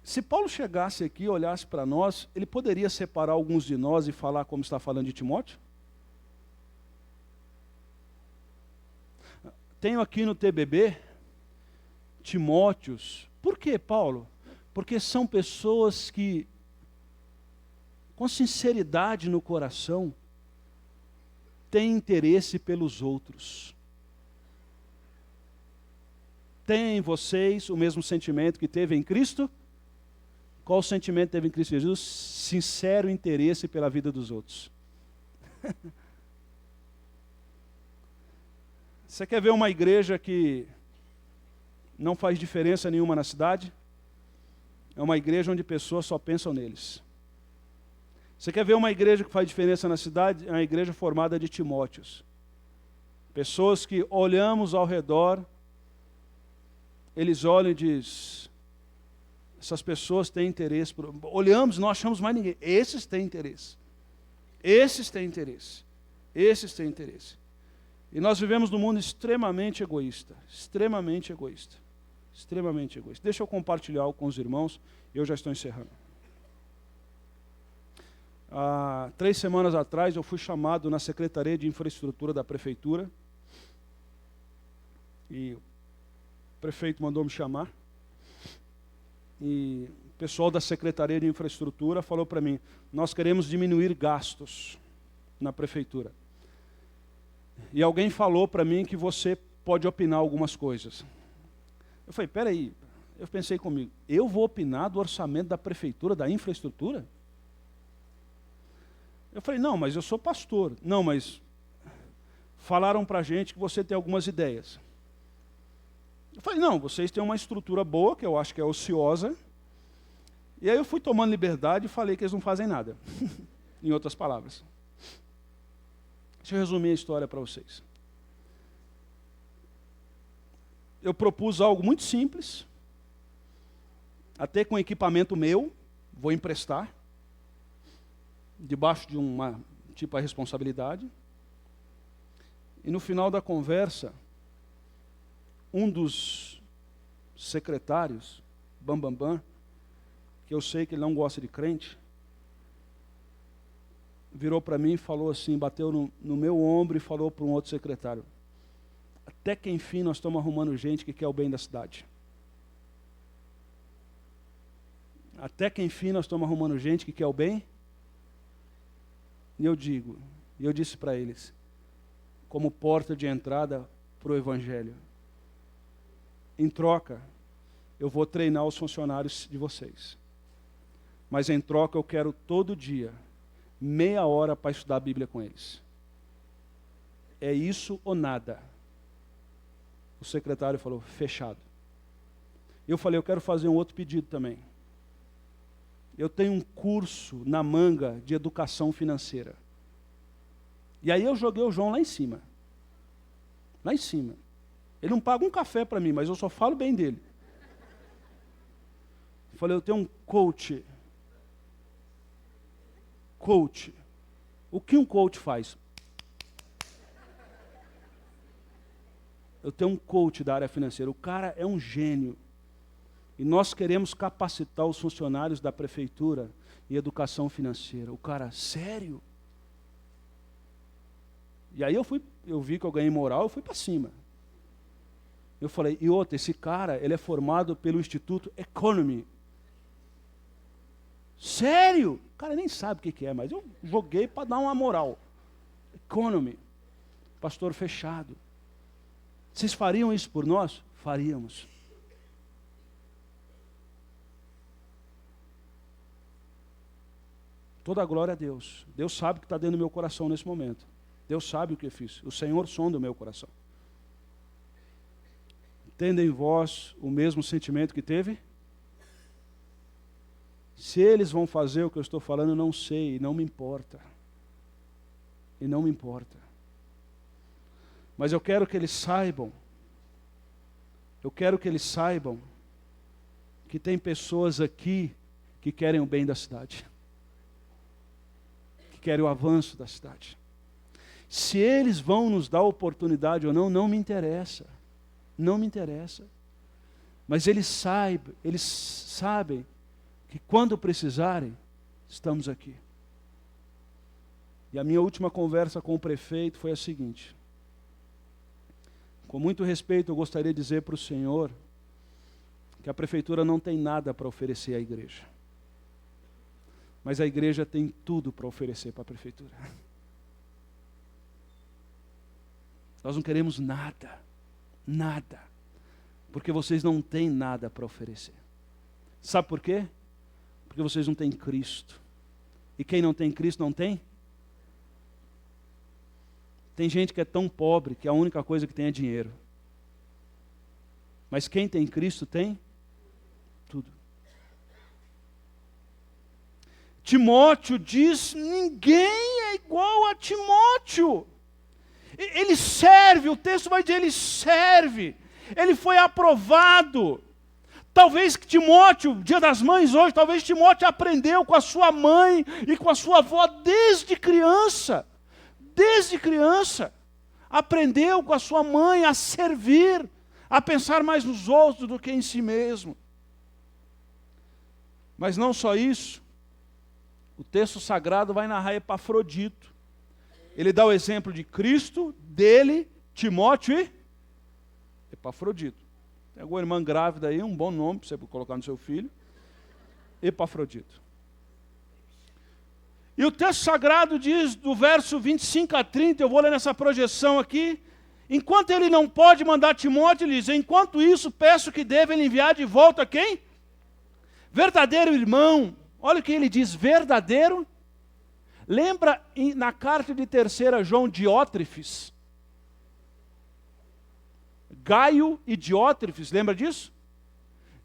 Se Paulo chegasse aqui e olhasse para nós, ele poderia separar alguns de nós e falar como está falando de Timóteo? Tenho aqui no TBB, Timóteos. Por que, Paulo? Porque são pessoas que, com sinceridade no coração, têm interesse pelos outros. Tem em vocês o mesmo sentimento que teve em Cristo? Qual o sentimento que teve em Cristo Jesus? Sincero interesse pela vida dos outros. Você quer ver uma igreja que não faz diferença nenhuma na cidade? É uma igreja onde pessoas só pensam neles. Você quer ver uma igreja que faz diferença na cidade? É uma igreja formada de Timóteos. Pessoas que olhamos ao redor, eles olham e dizem, essas pessoas têm interesse. Olhamos, não achamos mais ninguém. Esses têm interesse. Esses têm interesse. Esses têm interesse. E nós vivemos num mundo extremamente egoísta. Extremamente egoísta. Extremamente egoísta. Deixa eu compartilhar algo com os irmãos. Eu já estou encerrando. Há 3 semanas atrás eu fui chamado na Secretaria de Infraestrutura da Prefeitura. E o prefeito mandou me chamar. E o pessoal da Secretaria de Infraestrutura falou para mim, nós queremos diminuir gastos na prefeitura. E alguém falou para mim que você pode opinar algumas coisas. Eu falei, peraí, eu pensei comigo, eu vou opinar do orçamento da prefeitura, da infraestrutura? Eu falei, não, mas eu sou pastor. Não, mas falaram para a gente que você tem algumas ideias. Eu falei, não, vocês têm uma estrutura boa, que eu acho que é ociosa. E aí eu fui tomando liberdade e falei que eles não fazem nada. Em outras palavras. Deixa eu resumir a história para vocês. Eu propus algo muito simples, até com equipamento meu, vou emprestar, debaixo de uma tipo de responsabilidade. E no final da conversa, um dos secretários, que eu sei que ele não gosta de crente, virou para mim e falou assim, bateu no meu ombro e falou para um outro secretário, até que enfim nós estamos arrumando gente que quer o bem da cidade. Até que enfim nós estamos arrumando gente que quer o bem. E eu disse para eles, como porta de entrada para o Evangelho, em troca, eu vou treinar os funcionários de vocês. Mas em troca eu quero todo dia, meia hora para estudar a Bíblia com eles. É isso ou nada? O secretário falou, fechado. Eu falei, eu quero fazer um outro pedido também. Eu tenho um curso na manga de educação financeira. E aí eu joguei o João lá em cima. Lá em cima. Ele não paga um café para mim, mas eu só falo bem dele. Eu falei, eu tenho um coach. Coach. O que um coach faz? Eu tenho um coach da área financeira. O cara é um gênio. E nós queremos capacitar os funcionários da prefeitura em educação financeira. O cara, sério? E aí eu vi que eu ganhei moral, eu fui para cima. Eu falei, e outra, esse cara, ele é formado pelo Instituto Economy. Sério? O cara nem sabe o que é, mas eu joguei para dar uma moral. Economy. Pastor fechado. Vocês fariam isso por nós? Faríamos. Toda a glória a Deus. Deus sabe o que está dentro do meu coração nesse momento. Deus sabe o que eu fiz. O Senhor sonda o meu coração. Tende em vós o mesmo sentimento que teve? Se eles vão fazer o que eu estou falando, eu não sei, e não me importa. E não me importa. Mas eu quero que eles saibam, que tem pessoas aqui que querem o bem da cidade. Que querem o avanço da cidade. Se eles vão nos dar oportunidade ou não, não me interessa. Não me interessa. Mas eles sabem que quando precisarem, estamos aqui. E a minha última conversa com o prefeito foi a seguinte. Com muito respeito, eu gostaria de dizer para o senhor que a prefeitura não tem nada para oferecer à igreja. Mas a igreja tem tudo para oferecer para a prefeitura. Nós não queremos nada, nada, porque vocês não têm nada para oferecer. Sabe por quê? Porque vocês não têm Cristo. E quem não tem Cristo não tem? Tem gente que é tão pobre que a única coisa que tem é dinheiro. Mas quem tem Cristo tem tudo. Timóteo diz, ninguém é igual a Timóteo. Ele serve, o texto vai dizer, ele serve. Ele foi aprovado. Talvez Timóteo, dia das mães hoje, talvez Timóteo aprendeu com a sua mãe e com a sua avó desde criança. Desde criança. Aprendeu com a sua mãe a servir, a pensar mais nos outros do que em si mesmo. Mas não só isso. O texto sagrado vai narrar Epafrodito. Ele dá o exemplo de Cristo, dele, Timóteo e Epafrodito. Tem alguma irmã grávida aí, um bom nome para você colocar no seu filho. Epafrodito. E o texto sagrado diz, do verso 25 a 30, eu vou ler nessa projeção aqui, enquanto ele não pode mandar Timóteo, ele diz, enquanto isso, peço que deva ele enviar de volta quem? Verdadeiro irmão. Olha o que ele diz, verdadeiro. Lembra na carta de 3 João, Diótrefes? Gaio e Diótrefes, lembra disso?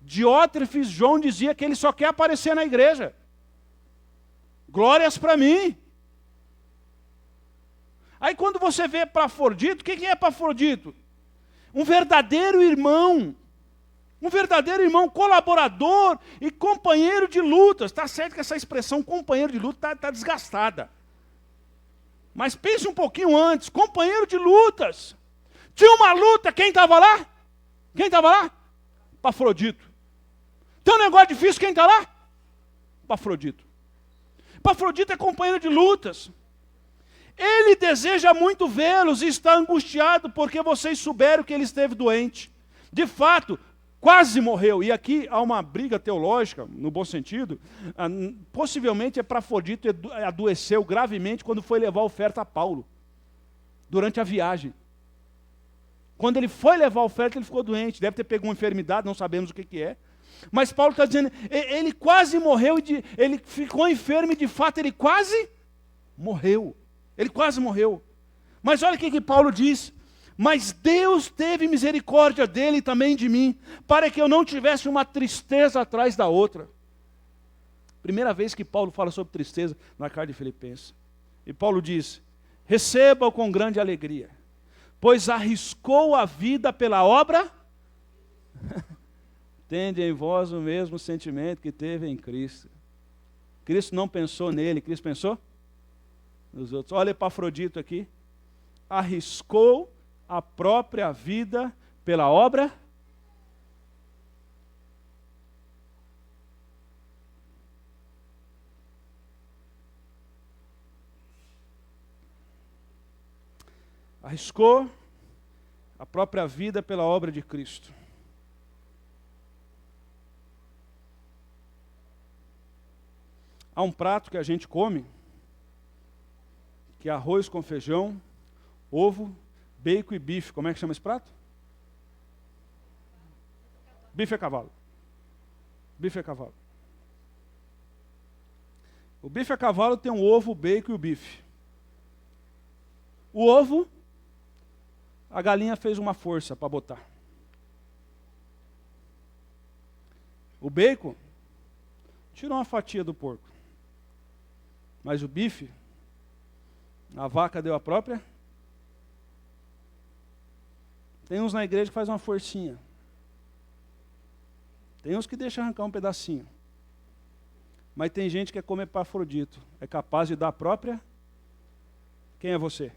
Diótrefes, João dizia que ele só quer aparecer na igreja. Glórias para mim. Aí quando você vê Epafrodito, o que é Epafrodito? Um verdadeiro irmão. Um verdadeiro irmão, colaborador e companheiro de lutas. Está certo que essa expressão companheiro de luta está desgastada. Mas pense um pouquinho antes, companheiro de lutas. Tinha uma luta, quem estava lá? Quem estava lá? Epafrodito. Tem um negócio difícil, quem está lá? Epafrodito. Epafrodito é companheiro de lutas. Ele deseja muito vê-los e está angustiado porque vocês souberam que ele esteve doente. De fato, quase morreu. E aqui há uma briga teológica, no bom sentido. Possivelmente Epafrodito adoeceu gravemente quando foi levar a oferta a Paulo, durante a viagem. Quando ele foi levar a oferta, ele ficou doente. Deve ter pego uma enfermidade, não sabemos o que é. Mas Paulo está dizendo, ele quase morreu, ele ficou enfermo e de fato ele quase morreu. Ele quase morreu. Mas olha o que Paulo diz. Mas Deus teve misericórdia dele e também de mim, para que eu não tivesse uma tristeza atrás da outra. Primeira vez que Paulo fala sobre tristeza na carta de Filipenses. E Paulo diz, receba-o com grande alegria, pois arriscou a vida pela obra, tende em vós o mesmo sentimento que teve em Cristo. Cristo não pensou nele, Cristo pensou nos outros. Olha Epafrodito aqui, arriscou a própria vida pela obra. Arriscou a própria vida pela obra de Cristo. Há um prato que a gente come, que é arroz com feijão, ovo, bacon e bife. Como é que chama esse prato? Bife a cavalo. Bife a cavalo. O bife a cavalo tem um ovo, o bacon e o bife. O ovo, a galinha fez uma força para botar. O bacon, tirou uma fatia do porco. Mas o bife, a vaca deu a própria. Tem uns na igreja que faz uma forcinha. Tem uns que deixam arrancar um pedacinho. Mas tem gente que é como Epafrodito. É capaz de dar a própria. Quem é você?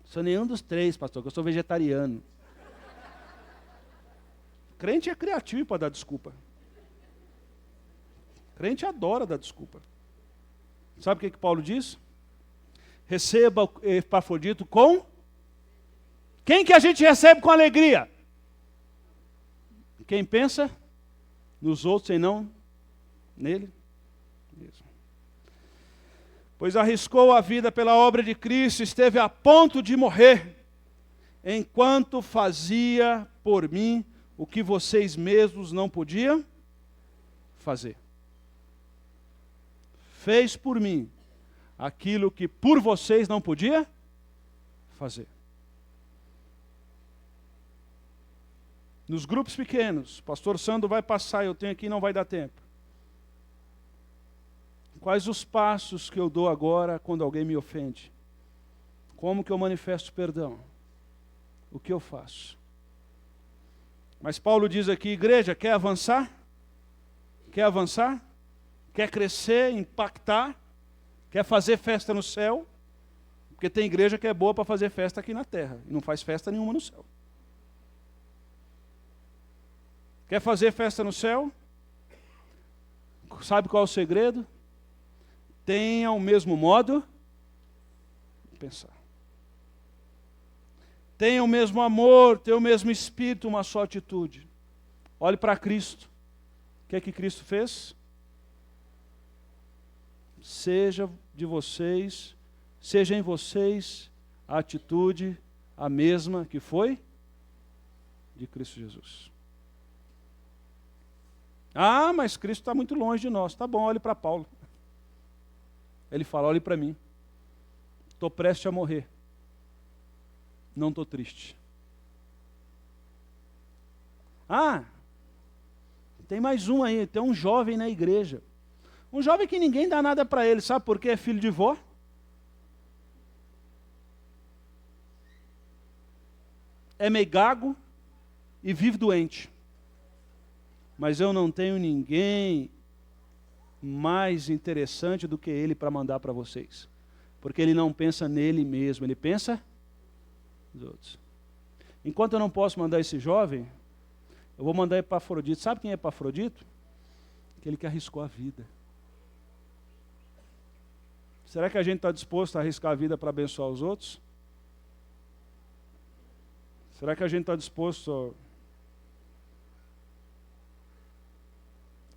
Sou nenhum dos três, pastor, que eu sou vegetariano. Crente é criativo para dar desculpa. Crente adora dar desculpa. Sabe o que Paulo diz? Receba o Epafrodito com Quem que a gente recebe com alegria? Quem pensa nos outros e não nele mesmo. Pois arriscou a vida pela obra de Cristo, esteve a ponto de morrer, enquanto fazia por mim o que vocês mesmos não podiam fazer. Fez por mim aquilo que por vocês não podia fazer. Nos grupos pequenos, o pastor Sandro vai passar, eu tenho aqui, não vai dar tempo. Quais os passos que eu dou agora quando alguém me ofende? Como que eu manifesto perdão? O que eu faço? Mas Paulo diz aqui, igreja, quer avançar? Quer avançar? Quer crescer, impactar? Quer fazer festa no céu? Porque tem igreja que é boa para fazer festa aqui na terra, e não faz festa nenhuma no céu. Quer fazer festa no céu? Sabe qual é o segredo? Tenha o mesmo modo de pensar. Tenha o mesmo amor, tenha o mesmo espírito, uma só atitude. Olhe para Cristo. O que é que Cristo fez? Seja em vocês a atitude a mesma que foi de Cristo Jesus. Ah, mas Cristo está muito longe de nós. Tá bom, olhe para Paulo. Ele fala, olhe para mim. Estou prestes a morrer. Não estou triste. Ah, tem mais um aí, tem um jovem na igreja. Um jovem que ninguém dá nada para ele, sabe por quê? É filho de vó. É meio gago e vive doente. Mas eu não tenho ninguém mais interessante do que ele para mandar para vocês. Porque ele não pensa nele mesmo, ele pensa nos outros. Enquanto eu não posso mandar esse jovem, eu vou mandar Epafrodito. Sabe quem é Epafrodito? Aquele que arriscou a vida. Será que a gente está disposto a arriscar a vida para abençoar os outros? Será que a gente está disposto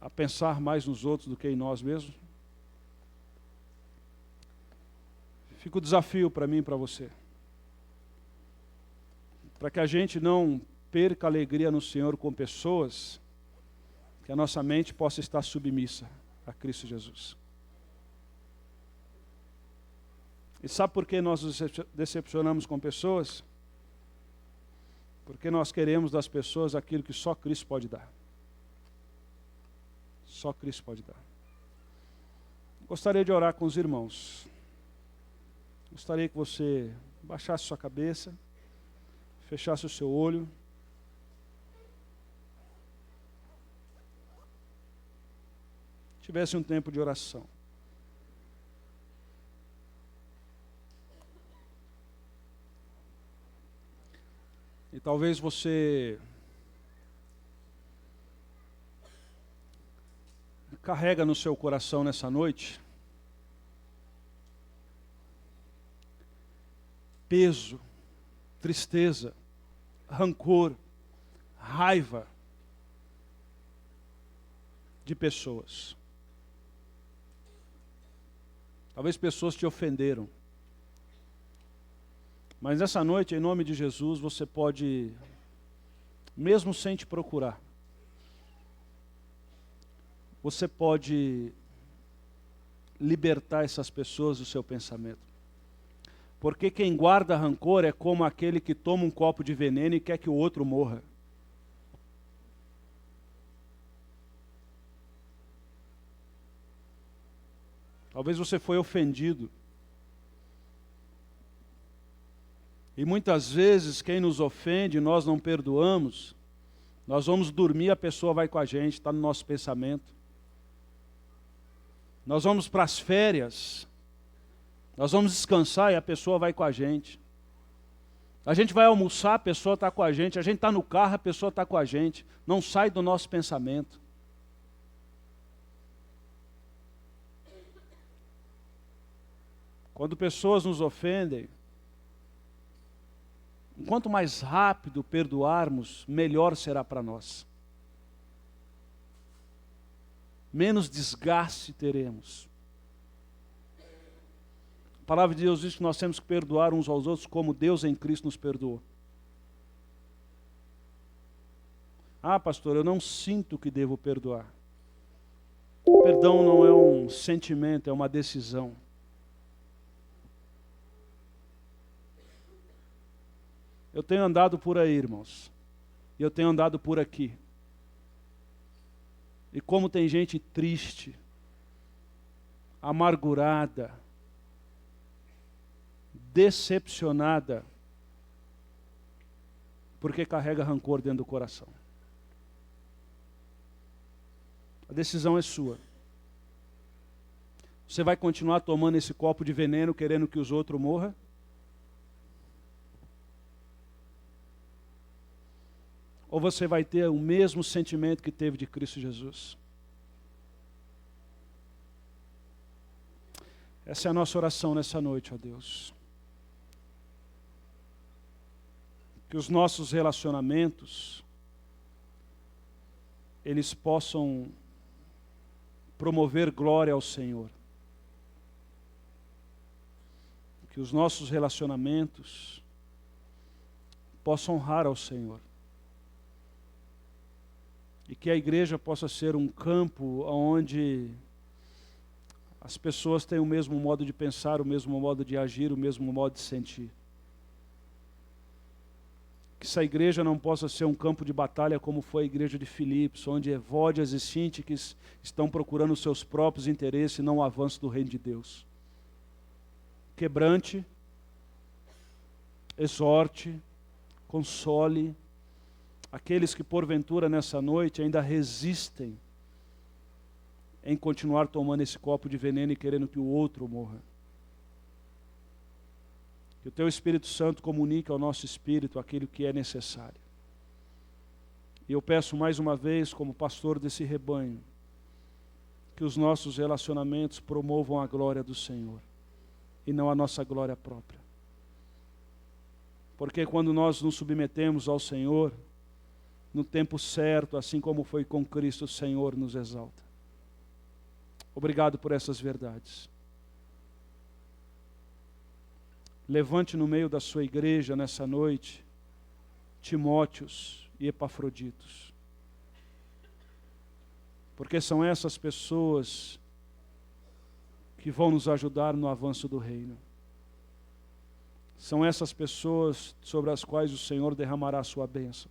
a pensar mais nos outros do que em nós mesmos? Fica o desafio para mim e para você. Para que a gente não perca a alegria no Senhor com pessoas, que a nossa mente possa estar submissa a Cristo Jesus. E sabe por que nós nos decepcionamos com pessoas? Porque nós queremos das pessoas aquilo que só Cristo pode dar. Só Cristo pode dar. Gostaria de orar com os irmãos. Gostaria que você baixasse sua cabeça, fechasse o seu olho. Tivesse um tempo de oração. E talvez você carrega no seu coração nessa noite peso, tristeza, rancor, raiva de pessoas. Talvez pessoas te ofenderam. Mas nessa noite, em nome de Jesus, você pode, mesmo sem te procurar, você pode libertar essas pessoas do seu pensamento. Porque quem guarda rancor é como aquele que toma um copo de veneno e quer que o outro morra. Talvez você foi ofendido. E muitas vezes quem nos ofende, nós não perdoamos, nós vamos dormir, a pessoa vai com a gente, está no nosso pensamento. Nós vamos para as férias, nós vamos descansar e a pessoa vai com a gente. A gente vai almoçar, a pessoa está com a gente. A gente está no carro, a pessoa está com a gente. Não sai do nosso pensamento. Quando pessoas nos ofendem, Quanto mais rápido perdoarmos, melhor será para nós. Menos desgaste teremos. A palavra de Deus diz que nós temos que perdoar uns aos outros como Deus em Cristo nos perdoou. Ah, pastor, eu não sinto que devo perdoar. Perdão não é um sentimento, é uma decisão. Eu tenho andado por aí, irmãos. E eu tenho andado por aqui. E como tem gente triste, amargurada, decepcionada, porque carrega rancor dentro do coração. A decisão é sua. Você vai continuar tomando esse copo de veneno, querendo que os outros morram? Ou você vai ter o mesmo sentimento que teve de Cristo Jesus? Essa é a nossa oração nessa noite, ó Deus. Que os nossos relacionamentos, eles possam promover glória ao Senhor. Que os nossos relacionamentos possam honrar ao Senhor. E que a igreja possa ser um campo onde as pessoas têm o mesmo modo de pensar, o mesmo modo de agir, o mesmo modo de sentir. Que essa igreja não possa ser um campo de batalha como foi a igreja de Filipos, onde Evódias e Síntiques estão procurando os seus próprios interesses e não o avanço do reino de Deus. Quebrante, exorte, console aqueles que porventura nessa noite ainda resistem em continuar tomando esse copo de veneno e querendo que o outro morra. Que o Teu Espírito Santo comunique ao nosso espírito aquilo que é necessário. E eu peço mais uma vez, como pastor desse rebanho, que os nossos relacionamentos promovam a glória do Senhor e não a nossa glória própria. Porque quando nós nos submetemos ao Senhor, no tempo certo, assim como foi com Cristo, o Senhor nos exalta. Obrigado por essas verdades. Levante no meio da sua igreja nessa noite Timóteos e Epafroditos. Porque são essas pessoas que vão nos ajudar no avanço do reino. São essas pessoas sobre as quais o Senhor derramará a sua bênção.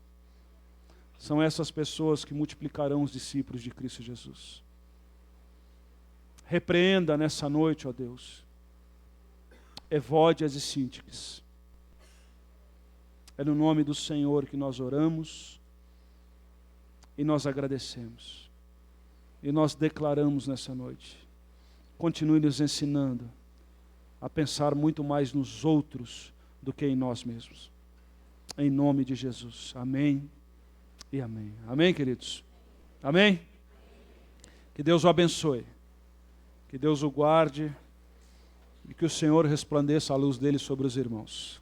São essas pessoas que multiplicarão os discípulos de Cristo Jesus. Repreenda nessa noite, ó Deus, Evódias e Síntiques. É no nome do Senhor que nós oramos e nós agradecemos. E nós declaramos nessa noite. Continue nos ensinando a pensar muito mais nos outros do que em nós mesmos. Em nome de Jesus. Amém e amém. Amém, queridos? Amém? Que Deus o abençoe. Que Deus o guarde. E que o Senhor resplandeça a luz dele sobre os irmãos.